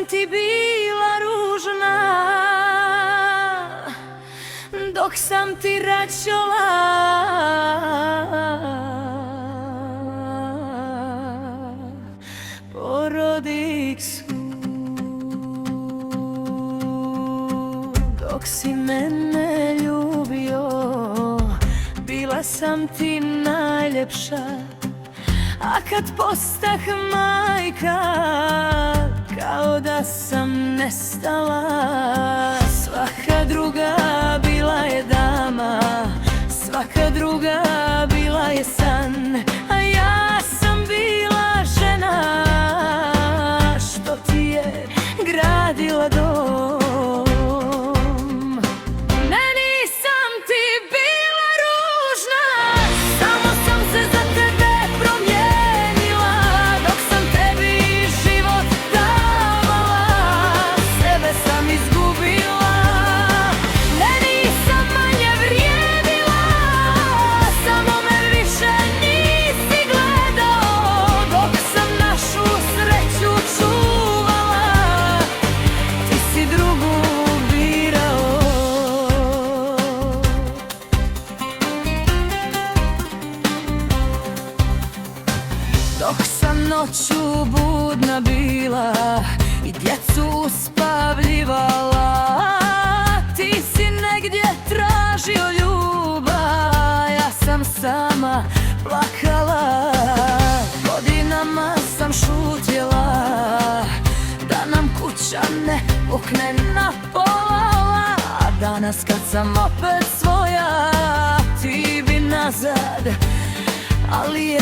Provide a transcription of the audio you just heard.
ti bila ružna, dok sam ti račala. Porodiksu, dok si mene ljubio, bila sam ti najljepša. A kad postah majka, kao da sam nestala. Svaka druga bila je dama, svaka druga bila je san, a ja sam bila žena što ti je gradila dom. Ne, nisam ti bila ružna, samo sam se za tebe promijenila. Dok sam tebi život davala, sebe sam izgubila. Ne, nisam manje vrijedila, samo me više nisi gledao. Dok sam našu sreću čuvala, ti si drugu birao. Dok sam noću budna bila i djecu uspavljivala, ti si negdje tražio ljubav, ja sam sama plakala. Godinama sam šutjela da nam kuća ne pukne na pola. A danas kad sam opet svoja, ti bi nazad, ali je